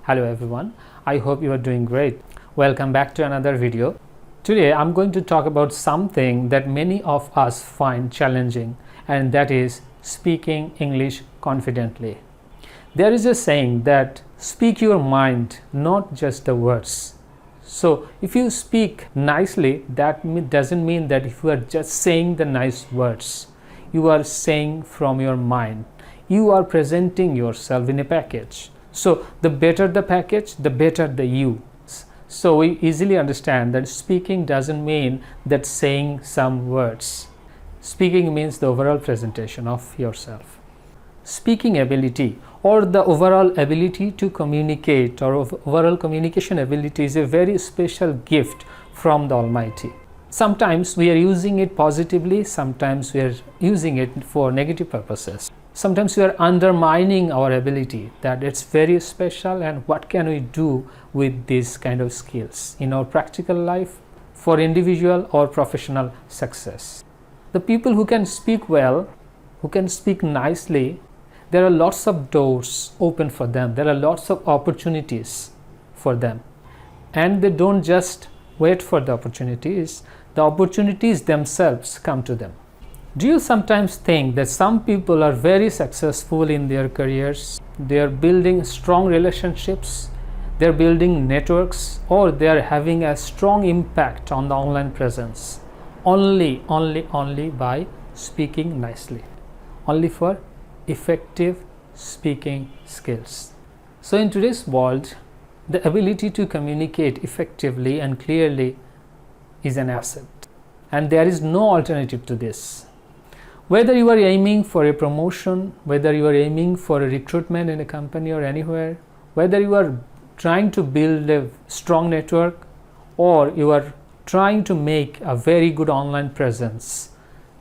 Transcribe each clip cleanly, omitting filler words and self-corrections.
Hello everyone, I hope you are doing great. Welcome back to another video. Today I'm going to talk about something that many of us find challenging, and that is speaking English confidently. There is a saying that speak your mind, not just the words. So if you speak nicely, that doesn't mean that if you are just saying the nice words, you are saying from your mind. You are presenting yourself in a package. So the better the package, the better the you. So we easily understand that speaking doesn't mean that saying some words. Speaking means the overall presentation of yourself. Speaking ability or the overall ability to communicate or overall communication ability is a very special gift from the Almighty. Sometimes we are using it positively, sometimes we are using it for negative purposes. Sometimes we are undermining our ability, that it's very special, and what can we do with these kind of skills in our practical life for individual or professional success. The people who can speak well, who can speak nicely, there are lots of doors open for them. There are lots of opportunities for them. And they don't just wait for the opportunities themselves come to them. Do you sometimes think that some people are very successful in their careers? They are building strong relationships, they are building networks, or they are having a strong impact on the online presence only by speaking nicely, only for effective speaking skills. So in today's world, the ability to communicate effectively and clearly is an asset, and there is no alternative to this. Whether you are aiming for a promotion, whether you are aiming for a recruitment in a company or anywhere, whether you are trying to build a strong network, or you are trying to make a very good online presence,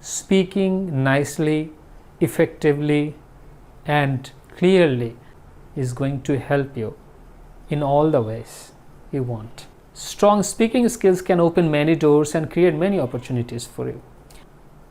speaking nicely, effectively, and clearly is going to help you in all the ways you want. Strong speaking skills can open many doors and create many opportunities for you.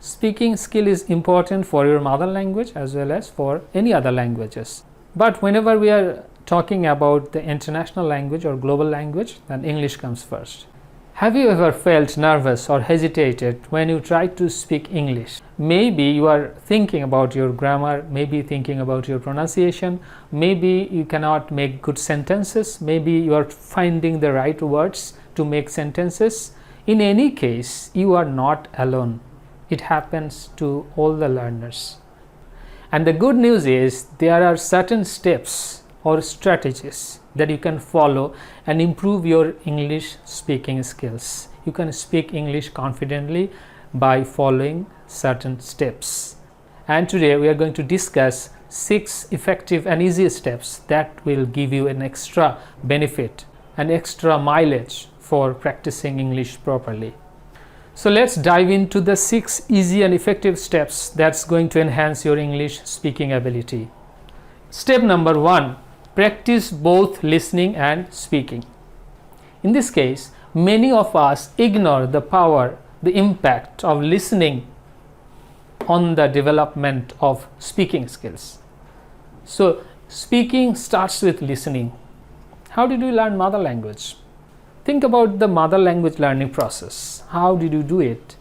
Speaking skill is important for your mother language as well as for any other languages. But whenever we are talking about the international language or global language, then English comes first. Have you ever felt nervous or hesitated when you try to speak English? Maybe you are thinking about your grammar, maybe thinking about your pronunciation, maybe you cannot make good sentences, maybe you are finding the right words to make sentences. In any case, you are not alone. It happens to all the learners. And the good news is there are certain steps or strategies that you can follow and improve your English speaking skills. You can speak English confidently by following certain steps. And today we are going to discuss 6 effective and easy steps that will give you an extra benefit, an extra mileage for practicing English properly. So let's dive into the 6 easy and effective steps that's going to enhance your English speaking ability. Step number 1. Practice both listening and speaking. In this case, many of us ignore the power, the impact of listening on the development of speaking skills. So speaking starts with listening. How did you learn mother language? Think about the mother language learning process. How did you do it?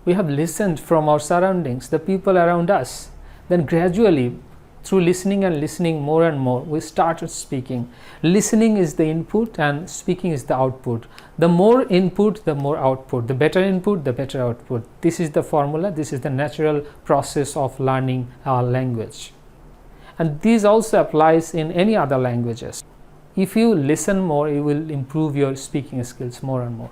We have listened from our surroundings, the people around us. Then gradually, through listening and listening more and more, we started speaking. Listening is the input and speaking is the output. The more input, the more output. The better input, the better output. This is the formula. This is the natural process of learning our language. And this also applies in any other languages. If you listen more, you will improve your speaking skills more and more.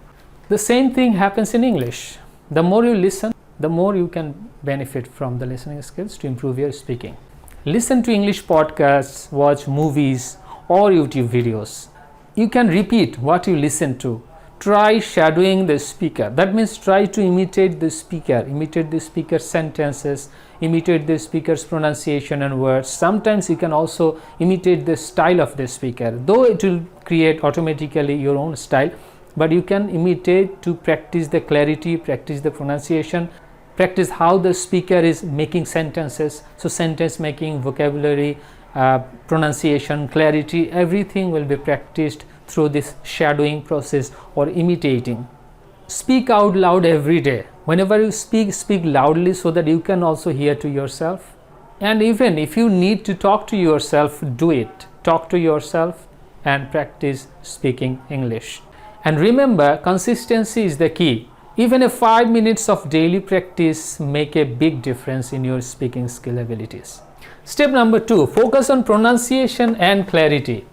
The same thing happens in English. The more you listen, the more you can benefit from the listening skills to improve your speaking. Listen to English podcasts, watch movies or YouTube videos. You can repeat what you listen to. Try shadowing the speaker. That means try to imitate the speaker's sentences, imitate the speaker's pronunciation and words. Sometimes you can also imitate the style of the speaker, though it will create automatically your own style, but you can imitate to practice the clarity, practice the pronunciation, practice how the speaker is making sentences. So sentence making, vocabulary, pronunciation, clarity, everything will be practiced through this shadowing process or imitating. Speak out loud every day. Whenever you speak, speak loudly so that you can also hear to yourself. And even if you need to talk to yourself, do it. Talk to yourself and practice speaking English. And remember, consistency is the key. Even a 5 minutes of daily practice make a big difference in your speaking skill abilities. Step number 2, focus on pronunciation and clarity.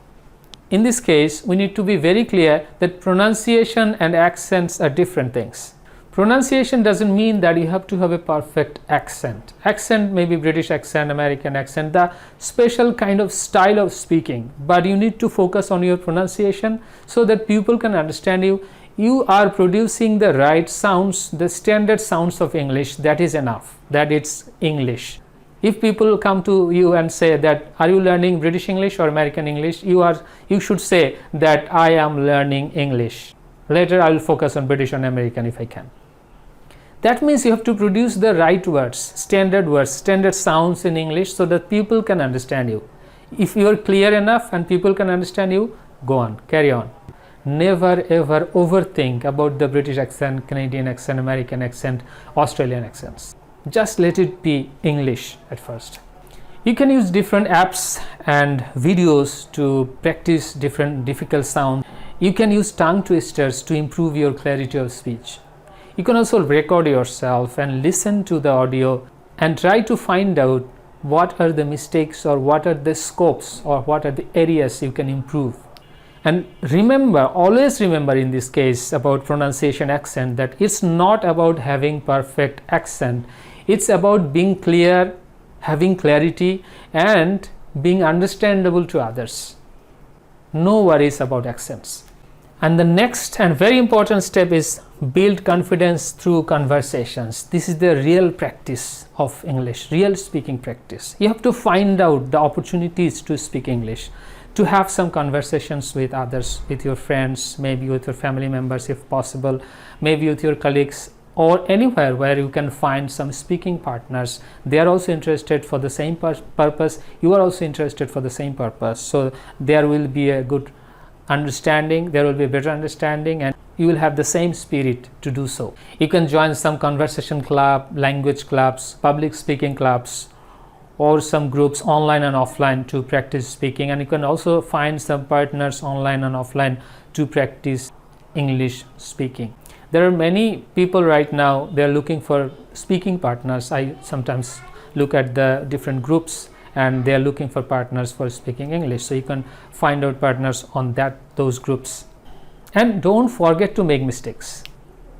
In this case, we need to be very clear that pronunciation and accents are different things. Pronunciation doesn't mean that you have to have a perfect accent. Accent may be British accent, American accent, the special kind of style of speaking. But you need to focus on your pronunciation so that people can understand you. You are producing the right sounds, the standard sounds of English. That is enough, that it's English. If people come to you and say that, are you learning British English or American English? You should say that I am learning English. Later I will focus on British and American if I can. That means you have to produce the right words, standard sounds in English so that people can understand you. If you are clear enough and people can understand you, go on, carry on. Never ever overthink about the British accent, Canadian accent, American accent, Australian accents. Just let it be English at first. You can use different apps and videos to practice different difficult sounds. You can use tongue twisters to improve your clarity of speech. You can also record yourself and listen to the audio and try to find out what are the mistakes or what are the scopes or what are the areas you can improve. And remember, always remember in this case about pronunciation accent that it's not about having perfect accent. It's about being clear, having clarity and being understandable to others. No worries about accents. And the next and very important step is build confidence through conversations. This is the real practice of English, real speaking practice. You have to find out the opportunities to speak English, to have some conversations with others, with your friends, maybe with your family members if possible, maybe with your colleagues, or anywhere where you can find some speaking partners. They are also interested for the same purpose. You are also interested for the same purpose. So there will be a good understanding, there will be a better understanding, and you will have the same spirit to do so. You can join some conversation club, language clubs, public speaking clubs, or some groups online and offline to practice speaking. And you can also find some partners online and offline to practice English speaking. There are many people right now, they are looking for speaking partners. I sometimes look at the different groups and they are looking for partners for speaking English. So you can find out partners on those groups. And don't forget to make mistakes.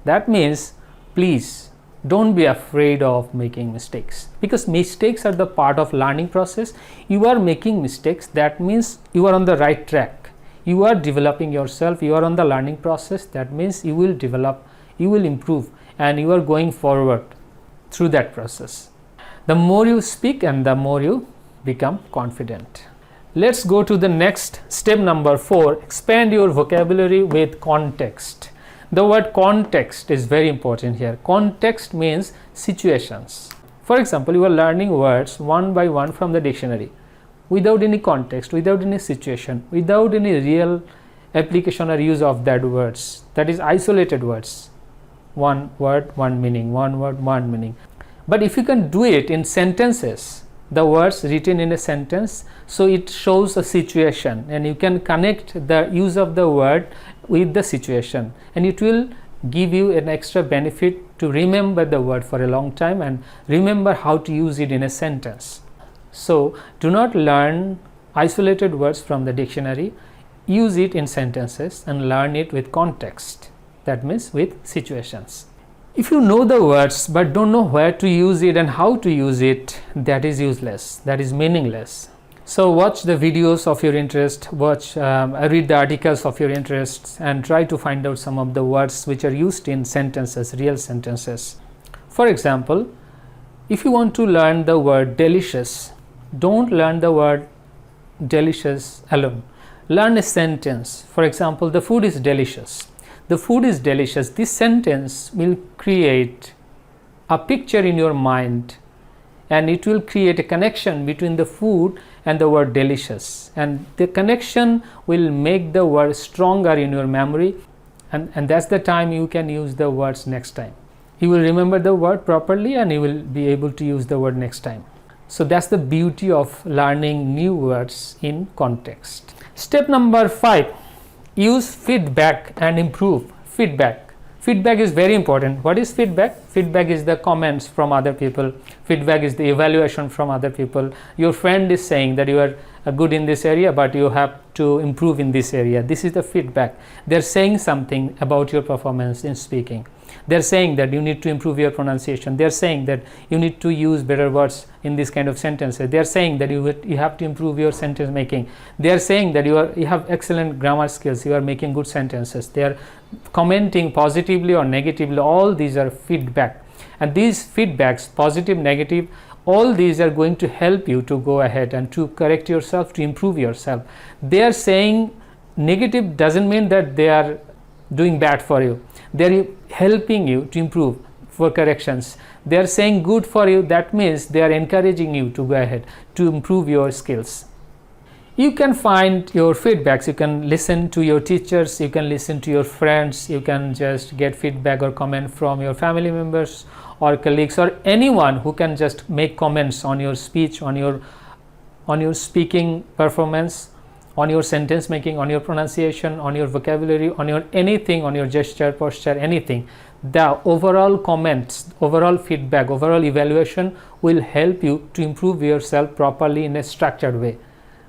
That means, please don't be afraid of making mistakes, because mistakes are the part of learning process. You are making mistakes, that means you are on the right track. You are developing yourself, you are on the learning process. That means you will develop, you will improve, and you are going forward through that process. The more you speak and the more you become confident. Let's go to the next step number 4. Expand your vocabulary with context. The word context is very important here. Context means situations. For example, you are learning words one by one from the dictionary without any context, without any situation, without any real application or use of that words. That is isolated words. One word, one meaning, one word, one meaning. But if you can do it in sentences, the words written in a sentence, so it shows a situation and you can connect the use of the word with the situation, and it will give you an extra benefit to remember the word for a long time and remember how to use it in a sentence. So do not learn isolated words from the dictionary, use it in sentences and learn it with context. That means with situations. If you know the words but don't know where to use it and how to use it, that is useless, that is meaningless. So watch the videos of your interest, read the articles of your interests, and try to find out some of the words which are used in sentences, real sentences. For example, if you want to learn the word delicious, don't learn the word delicious alone. Learn a sentence. For example, the food is delicious. The food is delicious. This sentence will create a picture in your mind. and it will create a connection between the food and the word delicious, and the connection will make the word stronger in your memory, and that's the time you can use the words next time. You will remember the word properly and you will be able to use the word next time. So that's the beauty of learning new words in context. Step number 5, use feedback and improve. Feedback is very important. What is feedback? Feedback is the comments from other people. Feedback is the evaluation from other people. Your friend is saying that you are good in this area, but you have to improve in this area. This is the feedback. They're saying something about your performance in speaking. They're saying that you need to improve your pronunciation. They're saying that you need to use better words in this kind of sentences. They're saying that you have to improve your sentence making. They're saying that you have excellent grammar skills. You are making good sentences. They're commenting positively or negatively. All these are feedback. And these feedbacks, positive, negative, all these are going to help you to go ahead and to correct yourself, to improve yourself. They are saying negative doesn't mean that they are doing bad for you. They are helping you to improve for corrections. They are saying good for you. That means they are encouraging you to go ahead to improve your skills. You can find your feedbacks. You can listen to your teachers. You can listen to your friends. You can just get feedback or comment from your family members or colleagues or anyone who can just make comments on your speech, on your speaking performance, on your sentence making, on your pronunciation, on your vocabulary, on your anything, on your gesture, posture, anything. The overall comments, overall feedback, overall evaluation will help you to improve yourself properly in a structured way.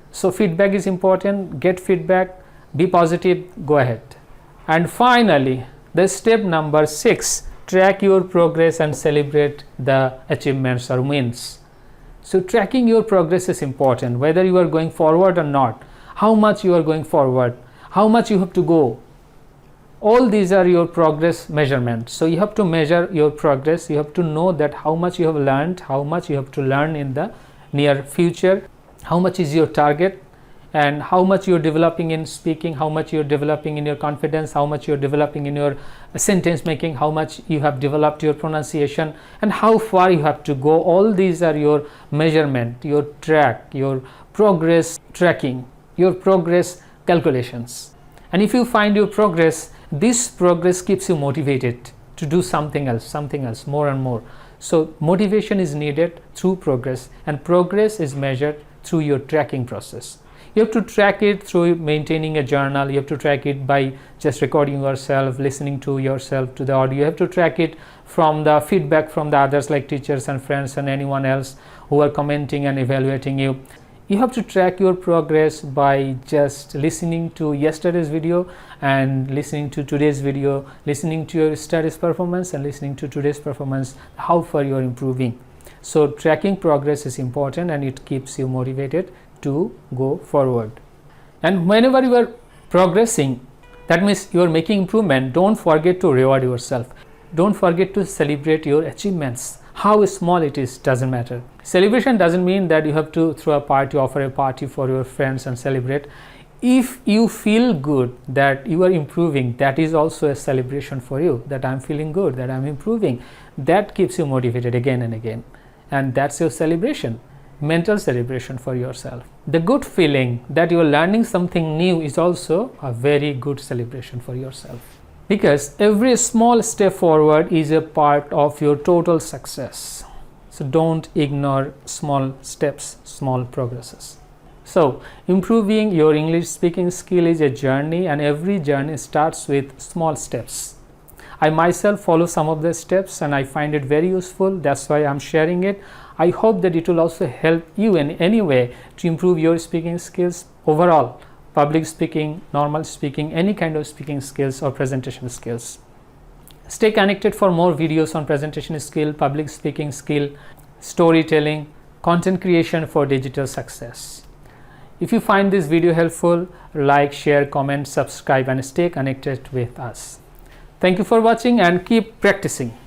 So feedback is important. Get feedback, be positive, go ahead. And finally, the step number 6, track your progress and celebrate the achievements or wins. So tracking your progress is important, whether you are going forward or not. How much you are going forward, how much you have to go. All these are your progress measurements. So you have to measure your progress. You have to know that how much you have learned, how much you have to learn in the near future, how much is your target, and how much you are developing in speaking, how much you are developing in your confidence, how much you are developing in your sentence making, how much you have developed your pronunciation, and how far you have to go. All these are your measurement, your track, your progress tracking, your progress calculations. And if you find your progress, this progress keeps you motivated to do something else, more and more. So motivation is needed through progress, and progress is measured through your tracking process. You have to track it through maintaining a journal. You have to track it by just recording yourself, listening to yourself, to the audio. You have to track it from the feedback from the others like teachers and friends and anyone else who are commenting and evaluating you. You have to track your progress by just listening to yesterday's video and listening to today's video, listening to your studies performance and listening to today's performance, how far you are improving. So tracking progress is important and it keeps you motivated to go forward. And whenever you are progressing, that means you are making improvement, don't forget to reward yourself. Don't forget to celebrate your achievements. How small it is doesn't matter. Celebration doesn't mean that you have to throw a party, offer a party for your friends and celebrate. If you feel good that you are improving, that is also a celebration for you, that I'm feeling good, that I'm improving. That keeps you motivated again and again. And that's your celebration, mental celebration for yourself. The good feeling that you are learning something new is also a very good celebration for yourself. Because every small step forward is a part of your total success. So don't ignore small steps, small progresses. So improving your English speaking skill is a journey, and every journey starts with small steps. I myself follow some of the steps and I find it very useful. That's why I'm sharing it. I hope that it will also help you in any way to improve your speaking skills overall. Public speaking, normal speaking, any kind of speaking skills or presentation skills. Stay connected for more videos on presentation skill, public speaking skill, storytelling, content creation for digital success. If you find this video helpful, like, share, comment, subscribe, and stay connected with us. Thank you for watching and keep practicing.